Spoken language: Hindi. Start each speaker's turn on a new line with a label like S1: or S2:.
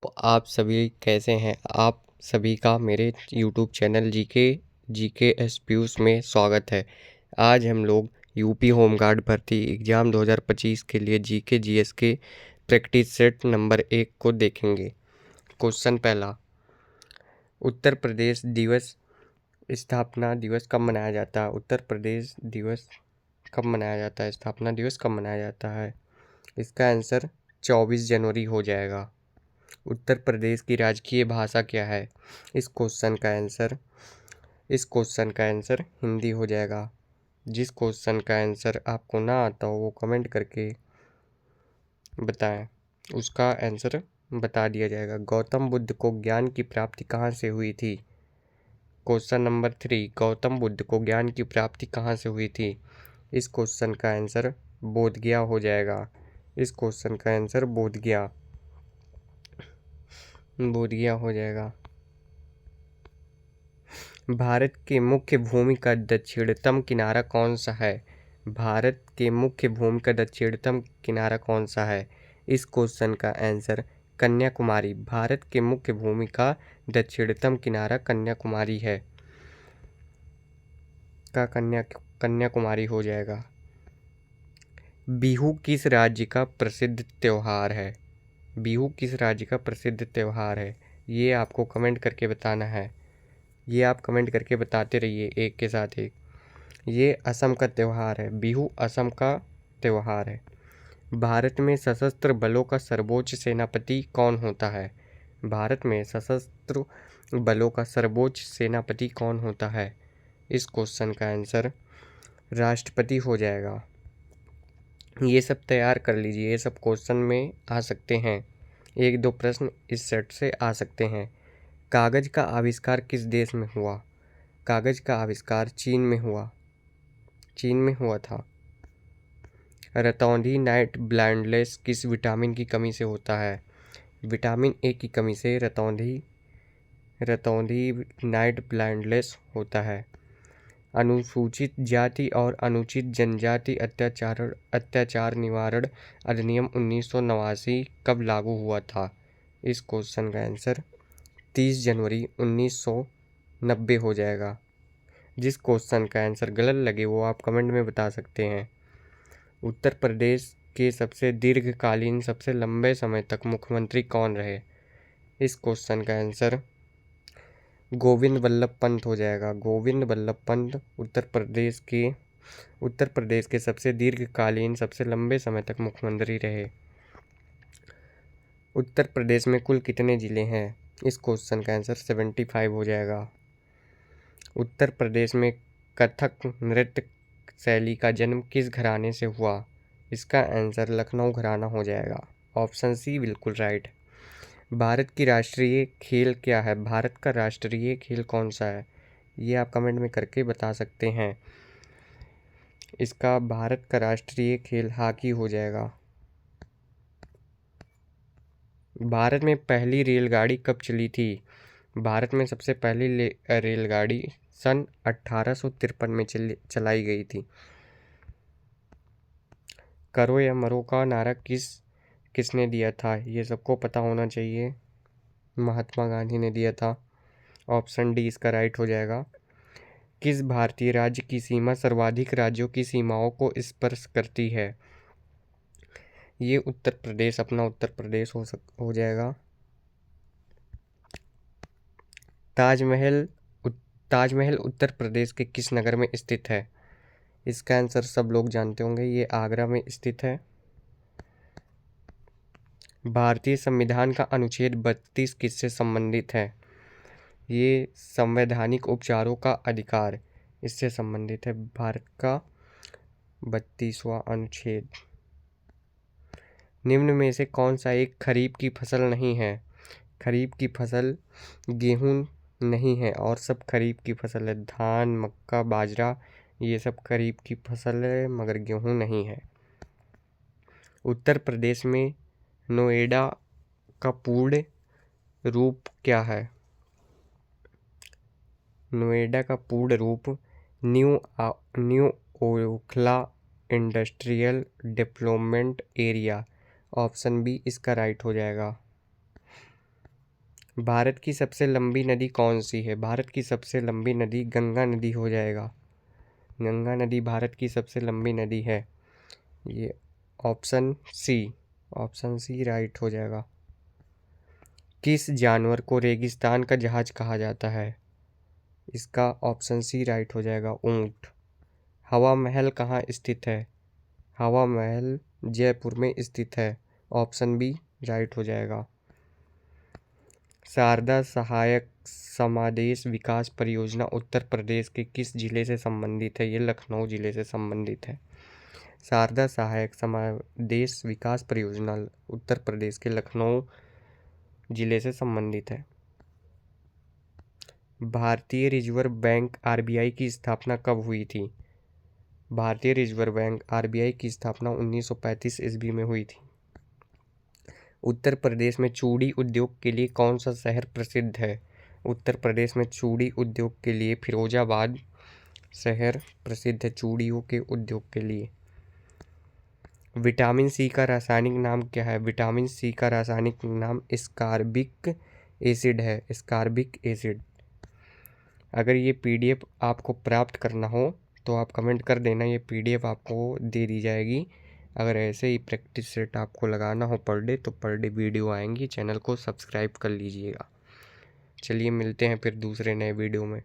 S1: तो आप सभी कैसे हैं? आप सभी का मेरे YouTube channel GK S Piyush में स्वागत है। आज हम लोग यूपी होमगार्ड भर्ती एग्ज़ाम 2025 के लिए जीके जीएस के प्रैक्टिस सेट नंबर 1 को देखेंगे। क्वेश्चन पहला, उत्तर प्रदेश दिवस स्थापना दिवस कब मनाया जाता है? उत्तर प्रदेश दिवस कब मनाया जाता है? स्थापना दिवस कब मनाया जाता है? इसका आंसर 24 जनवरी हो जाएगा। उत्तर प्रदेश की राजकीय भाषा क्या है? इस क्वेश्चन का आंसर हिंदी हो जाएगा। जिस क्वेश्चन का आंसर आपको ना आता हो वो कमेंट करके बताएं, उसका आंसर बता दिया जाएगा। गौतम बुद्ध को ज्ञान की प्राप्ति कहाँ से हुई थी? क्वेश्चन नंबर 3, गौतम बुद्ध को ज्ञान की प्राप्ति कहाँ से हुई थी? इस क्वेश्चन का आंसर बोधगया हो जाएगा। इस क्वेश्चन का आंसर बोधगया हो जाएगा। भारत के मुख्य भूमि का दक्षिणतम किनारा कौन सा है? भारत के मुख्य भूमि का दक्षिणतम किनारा कौन सा है? इस क्वेश्चन का आंसर कन्याकुमारी। भारत के मुख्य भूमि का दक्षिणतम किनारा कन्याकुमारी है कन्याकुमारी हो जाएगा। बिहू किस राज्य का प्रसिद्ध त्योहार है? बिहू किस राज्य का प्रसिद्ध त्योहार है? ये आपको कमेंट करके बताना है। ये आप कमेंट करके बताते रहिए एक के साथ एक। ये असम का त्यौहार है। बिहू असम का त्यौहार है। भारत में सशस्त्र बलों का सर्वोच्च सेनापति कौन होता है? भारत में सशस्त्र बलों का सर्वोच्च सेनापति कौन होता है? इस क्वेश्चन का आंसर राष्ट्रपति हो जाएगा। ये सब तैयार कर लीजिए, ये सब क्वेश्चन में आ सकते हैं। 1-2 प्रश्न इस सेट से आ सकते हैं। कागज़ का आविष्कार किस देश में हुआ? कागज़ का आविष्कार चीन में हुआ था। रतौंधी नाइट ब्लाइंडनेस किस विटामिन की कमी से होता है? विटामिन ए की कमी से रतौंधी नाइट ब्लाइंडनेस होता है। अनुसूचित जाति और अनुचित जनजाति अत्याचार निवारण अधिनियम 1989 कब लागू हुआ था? इस क्वेश्चन का आंसर 30 जनवरी 1990 हो जाएगा। जिस क्वेश्चन का आंसर गलत लगे वो आप कमेंट में बता सकते हैं। उत्तर प्रदेश के सबसे दीर्घकालीन सबसे लंबे समय तक मुख्यमंत्री कौन रहे? इस क्वेश्चन का आंसर गोविंद बल्लभ पंत हो जाएगा। गोविंद बल्लभ पंत उत्तर प्रदेश के सबसे दीर्घकालीन सबसे लंबे समय तक मुख्यमंत्री रहे। उत्तर प्रदेश में कुल कितने ज़िले हैं? इस क्वेश्चन का आंसर 75 हो जाएगा। उत्तर प्रदेश में कथक नृत्य शैली का जन्म किस घराने से हुआ? इसका आंसर लखनऊ घराना हो जाएगा। ऑप्शन सी बिल्कुल राइट। भारत की राष्ट्रीय खेल क्या है? भारत का राष्ट्रीय खेल कौन सा है? ये आप कमेंट में करके बता सकते हैं। इसका भारत का राष्ट्रीय खेल हॉकी हो जाएगा। भारत में पहली रेलगाड़ी कब चली थी? भारत में सबसे पहली रेलगाड़ी सन 1853 में चलाई गई थी। करो या मरो का नारा किसने दिया था? ये सबको पता होना चाहिए। महात्मा गांधी ने दिया था। ऑप्शन डी इसका राइट हो जाएगा। किस भारतीय राज्य की सीमा सर्वाधिक राज्यों की सीमाओं को स्पर्श करती है? ये उत्तर प्रदेश हो जाएगा। ताजमहल उत्तर प्रदेश के किस नगर में स्थित है? इसका आंसर सब लोग जानते होंगे, ये आगरा में स्थित है। भारतीय संविधान का अनुच्छेद 32 किससे संबंधित है? ये संवैधानिक उपचारों का अधिकार इससे संबंधित है। भारत का 32वां अनुच्छेद। निम्न में से कौन सा एक खरीफ की फसल नहीं है? खरीफ की फसल गेहूं नहीं है और सब खरीफ की फसल है। धान, मक्का, बाजरा ये सब खरीफ की फसल है मगर गेहूं नहीं है। उत्तर प्रदेश में नोएडा का पूर्ण रूप क्या है? नोएडा का पूर्ण रूप new Okhla industrial development area. Option B इसका राइट हो जाएगा। भारत की सबसे लंबी नदी कौन सी है? भारत की सबसे लंबी नदी गंगा नदी हो जाएगा। गंगा नदी भारत की सबसे लंबी नदी है। ये ऑप्शन सी राइट हो जाएगा। किस जानवर को रेगिस्तान का जहाज कहा जाता है? इसका ऑप्शन सी राइट हो जाएगा, ऊंट। हवा महल कहाँ स्थित है? हवा महल जयपुर में स्थित है। ऑप्शन बी राइट हो जाएगा। शारदा सहायक समादेश विकास परियोजना उत्तर प्रदेश के किस जिले से संबंधित है? ये लखनऊ जिले से संबंधित है। शारदा सहायक समादेश विकास परियोजना उत्तर प्रदेश के लखनऊ जिले से संबंधित है। भारतीय रिजर्व बैंक आरबीआई की स्थापना कब हुई थी? भारतीय रिजर्व बैंक आरबीआई की स्थापना 1935 ईस्वी में हुई थी। उत्तर प्रदेश में चूड़ी उद्योग के लिए कौन सा शहर प्रसिद्ध है? उत्तर प्रदेश में चूड़ी उद्योग के लिए फिरोजाबाद शहर प्रसिद्ध है, चूड़ियों के उद्योग के लिए। विटामिन सी का रासायनिक नाम क्या है? विटामिन सी का रासायनिक नाम स्कारबिक एसिड है, स्कारबिक एसिड। अगर ये पीडीएफ आपको प्राप्त करना हो तो आप कमेंट कर देना, ये पीडीएफ आपको दे दी जाएगी। अगर ऐसे ही प्रैक्टिस सेट आपको लगाना हो पर डे तो पर डे वीडियो आएंगी, चैनल को सब्सक्राइब कर लीजिएगा। चलिए मिलते हैं फिर दूसरे नए वीडियो में।